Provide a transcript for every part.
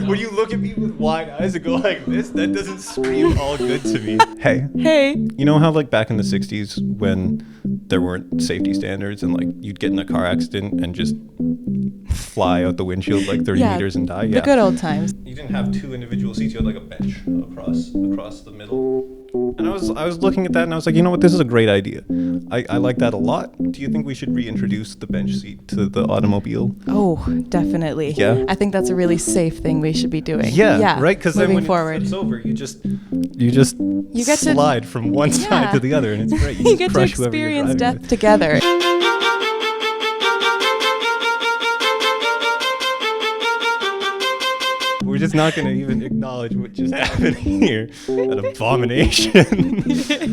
When you look at me with wide eyes and go like this, that doesn't scream all good to me. Hey. You know how like back in the 60s when there weren't safety standards and like you'd get in a car accident and just fly out the windshield like 30 meters and die? Yeah, the good old times. You didn't have two individual seats, you had like a bench across the middle. And I was looking at that and I was like, you know what, this is a great idea. I like that a lot. Do you think we should reintroduce the bench seat to the automobile? Oh, definitely. Yeah. I think that's a really safe thing we should be doing. Yeah. Right? Because then when forward. it's over, you just get slide from one side to the other, and it's great. You get to experience death together. We're just not going to even acknowledge what just happened here. An abomination.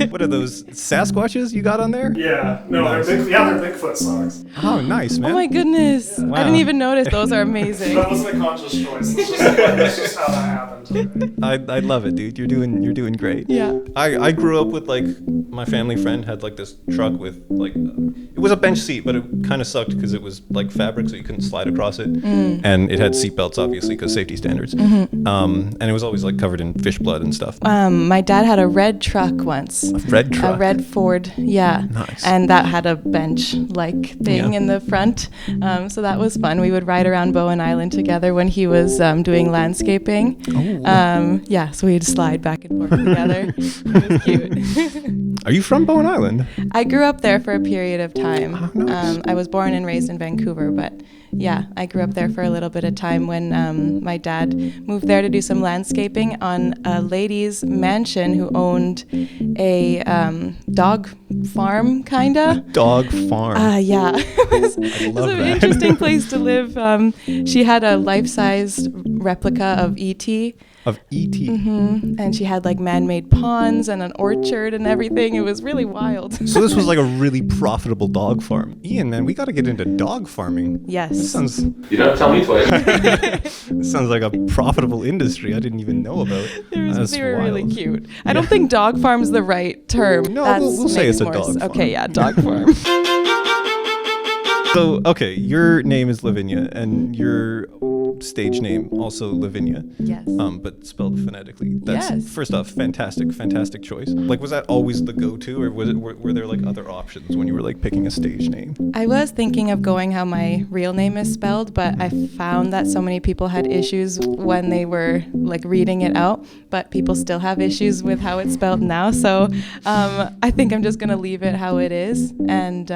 What are those Sasquatches you got on there? Yeah, no, nice. They're Bigfoot socks. Oh, nice, man. Oh my goodness. Wow. I didn't even notice. Those are amazing. That wasn't a conscious choice. That's just how that happened. I love it, dude. You're doing great. Yeah. I grew up with like my family friend had like this truck with like it was a bench seat, but it kind of sucked because it was like fabric, so you couldn't slide across it, and it had seatbelts obviously because safety standards. And it was always like covered in fish blood and stuff. My dad had a red truck once. A red truck? A red Ford, yeah. Nice. And that had a bench-like thing in the front. So that was fun. We would ride around Bowen Island together when he was doing landscaping. Oh. So we'd slide back and forth together. It was cute. Are you from Bowen Island? I grew up there for a period of time. Oh, nice. I was born and raised in Vancouver, but yeah, I grew up there for a little bit of time when my dad moved there to do some landscaping on a lady's mansion who owned a dog farm, kinda. Dog farm. Yeah. It was an interesting place to live. She had a life-sized replica of E.T. Of E.T. And she had like man-made ponds and an orchard and everything. It was really wild. So this was like a really profitable dog farm. Ian, man, we got to get into dog farming. Yes. This sounds... You don't tell me twice. This sounds like a profitable industry I didn't even know about. They were really cute. I don't think dog farm's the right term. No, we'll say it's a dog farm. Okay, yeah, dog farm. So, okay, your name is Luvinya, and your stage name also Luvinya. Yes. But spelled phonetically. That's, yes. First off, fantastic choice. Like, was that always the go-to, or were there like other options when you were like picking a stage name? I was thinking of going how my real name is spelled, but I found that so many people had issues when they were like reading it out, but people still have issues with how it's spelled now. So I think I'm just gonna leave it how it is. And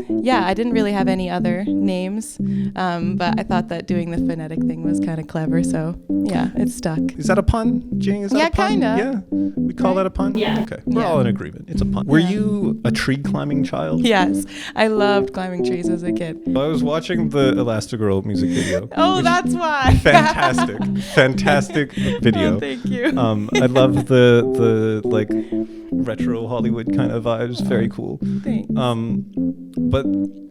yeah, I didn't really have any other names, but I thought that doing the phonetic thing was kind of clever. So yeah, it stuck. Is that a pun, Jing? Is that a pun? Kinda. Yeah, we call that a pun? Yeah. Okay, we're all in agreement. It's a pun. Were you a tree climbing child? Yes, I loved climbing trees as a kid. I was watching the Elastigirl music video. Oh, that's why. Fantastic video. Oh, thank you. I love the like retro Hollywood kind of vibes. Very cool. Thanks. But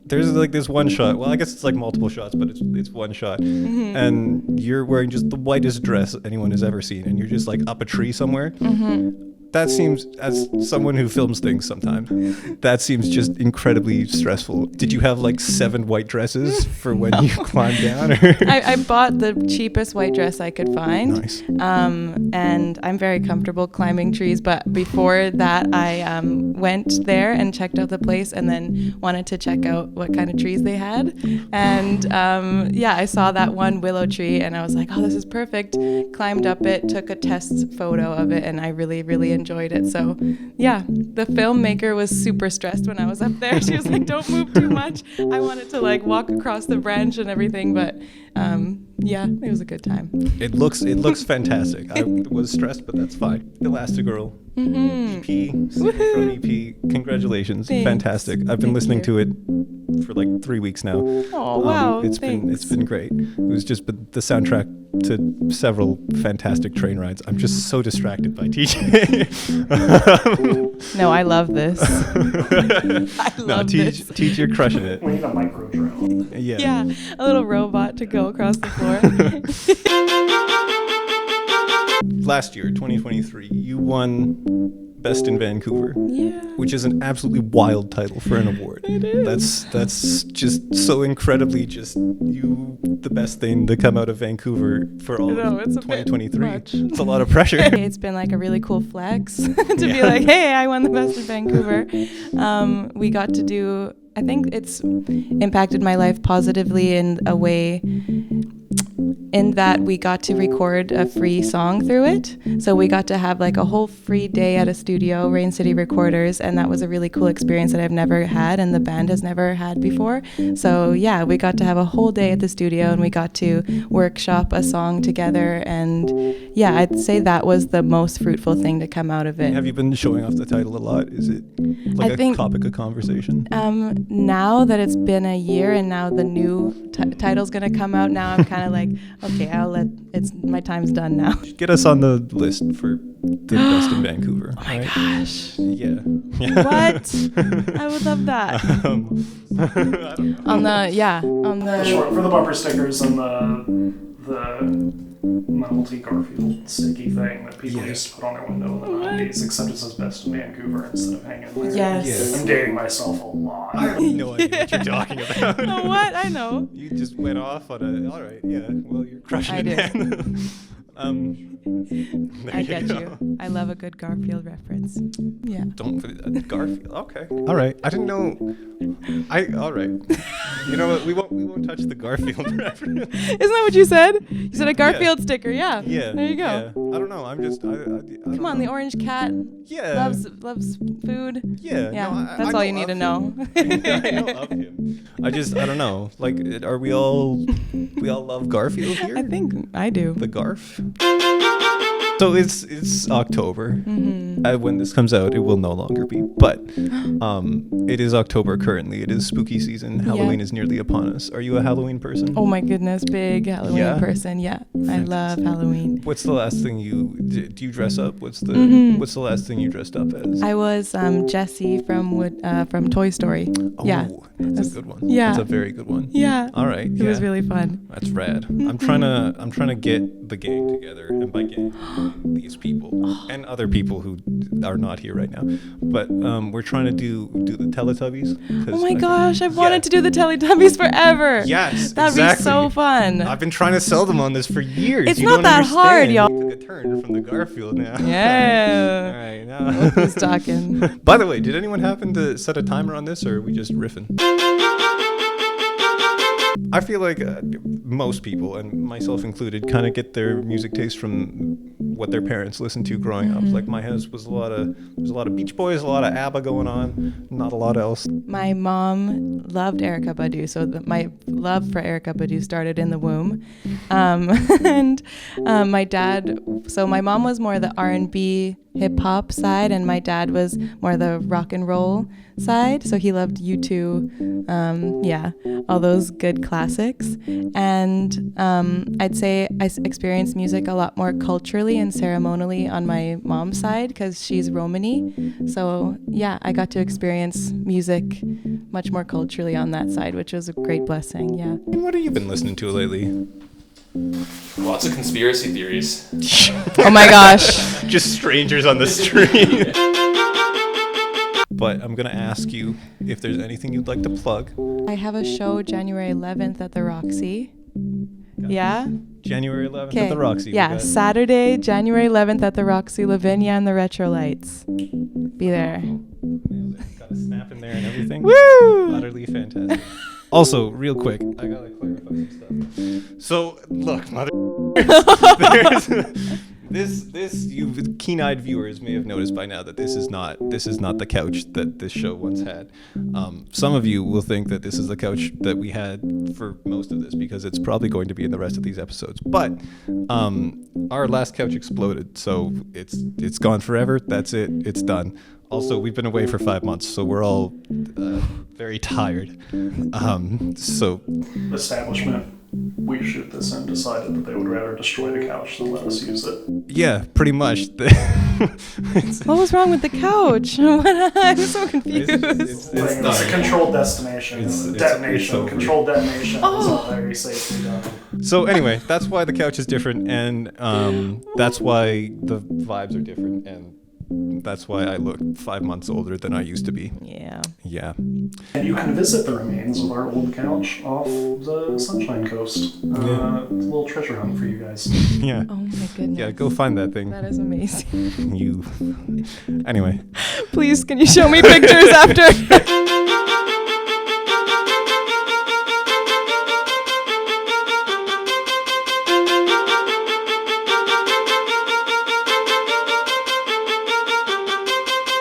there's like this one shot. Well, I guess it's like multiple shots, but it's one shot. And you're wearing just the whitest dress anyone has ever seen, and you're just like up a tree somewhere. That seems, as someone who films things sometimes, that seems just incredibly stressful. Did you have like 7 white dresses for when you climbed down? Or? I bought the cheapest white dress I could find. Nice. And I'm very comfortable climbing trees, but before that I went there and checked out the place and then wanted to check out what kind of trees they had. And yeah, I saw that one willow tree and I was like, oh, this is perfect. Climbed up it, took a test photo of it, and I really enjoyed it. So yeah, the filmmaker was super stressed when I was up there. She was like, don't move too much. I wanted to like walk across the branch and everything, but yeah, it was a good time. It looks fantastic. I was stressed, but that's fine. Elastigirl. EP, single from EP. Congratulations. Thanks. Fantastic. I've been listening to it for like 3 weeks now. Oh wow. It's been great. It was just the soundtrack to several fantastic train rides. I'm just so distracted by TJ. No, I love this. I love this. Teach, you're crushing it. We need a micro drill. Yeah, a little robot to go across the floor. Last year, 2023, you won Best in Vancouver. Yeah. Which is an absolutely wild title for an award. It is. That's just so incredibly just the best thing to come out of Vancouver for all of It's a bit 2023. much. It's a lot of pressure. It's been like a really cool flex to be like, hey, I won the Best in Vancouver. We got to do, I think it's impacted my life positively in a way in that we got to record a free song through it. So we got to have like a whole free day at a studio, Rain City Recorders, and that was a really cool experience that I've never had and the band has never had before. So yeah, we got to have a whole day at the studio and we got to workshop a song together, and yeah, I'd say that was the most fruitful thing to come out of it. Have you been showing off the title a lot? Is it like I think, topic of conversation? Now that it's been a year and now the new title's gonna come out, now I'm kind of like, okay, my time's done now. Get us on the list for the Best in Vancouver. Oh my gosh. Yeah. What? I would love that. I don't know. Sure, for the bumper stickers and the novelty Garfield sticky thing that people used to put on their window in the 90s, except it says Best in Vancouver instead of hanging there. Yes. I'm dating myself a lot. I have no idea what you're talking about. Oh, what? I know. You just went off on a. All right, yeah. Well, you're crushing I it, did. man. I get you. I love a good Garfield reference. Yeah. Don't put it, Garfield. Okay. All right. I didn't know. All right. You know what? We won't touch the Garfield reference. Isn't that what you said? You said a Garfield sticker. Yeah. Yeah. There you go. Yeah. I don't know. I'm just. I Come on, the orange cat Yeah. loves food. Yeah. Yeah. No, That's all you need to know. I know of him. I don't know. Like, are we all love Garfield here? I think I do. The Garf. So it's October. Mm-hmm. When this comes out, it will no longer be. But it is October currently. It is spooky season. Halloween is nearly upon us. Are you a Halloween person? Oh my goodness, big Halloween person. Yeah, I love Halloween. What's the last thing do you dress up? What's the last thing you dressed up as? I was Jessie from Toy Story. Oh, yeah, that's a good one. Yeah, that's a very good one. Yeah. All right. It was really fun. That's rad. I'm trying to get the gang together, and by gang, these people and other people who are not here right now. But we're trying to do the Teletubbies. Oh my gosh, I've wanted to do the Teletubbies forever. Yes, that'd be so fun. I've been trying to sell them on this for years. It's not that hard, y'all. You took a turn from the Garfield now. Yeah. All right, now. Look who's talking. By the way, did anyone happen to set a timer on this, or are we just riffing? I feel like most people, and myself included, kind of get their music taste from what their parents listened to growing up. Like my house was there's a lot of Beach Boys, a lot of ABBA going on, not a lot else. My mom loved Erykah Badu, so my love for Erykah Badu started in the womb. And my dad, so my mom was more the R&B hip hop side, and my dad was more the rock and roll side. So he loved U2, all those good classics. And I'd say I experienced music a lot more culturally and ceremonially on my mom's side because she's Romani. So yeah, I got to experience music much more culturally on that side, which was a great blessing. Yeah. And what have you been listening to lately? Lots of conspiracy theories. Oh my gosh. Just strangers on the street. But I'm going to ask you if there's anything you'd like to plug. I have a show January 11th at the Roxy. Yeah? January 11th at the Roxy. Yeah, Saturday, January 11th at the Roxy, Luvinya and the Retro Lights. Be there. Got a snap in there and everything. Woo! Utterly fantastic. Also, real quick, I gotta clarify some stuff. So, look, mother. This you keen-eyed viewers may have noticed by now that this is not the couch that this show once had. Some of you will think that this is the couch that we had for most of this because it's probably going to be in the rest of these episodes. But our last couch exploded, so it's gone forever. That's it. It's done. Also, we've been away for 5 months, so we're all very tired. So Establishment, we shoot this in, decided that they would rather destroy the couch than let us use it. yeah, pretty much. What was wrong with the couch? I'm so confused. It's a controlled destination. Detonation. Controlled detonation is all very safely done. So anyway, that's why the couch is different, and that's why the vibes are different, and that's why I look 5 months older than I used to be. Yeah. Yeah. And you can visit the remains of our old couch off the Sunshine Coast. It's a little treasure hunt for you guys. Yeah. Oh my goodness. Yeah, go find that thing. That is amazing. You. Anyway. Please, can you show me pictures after?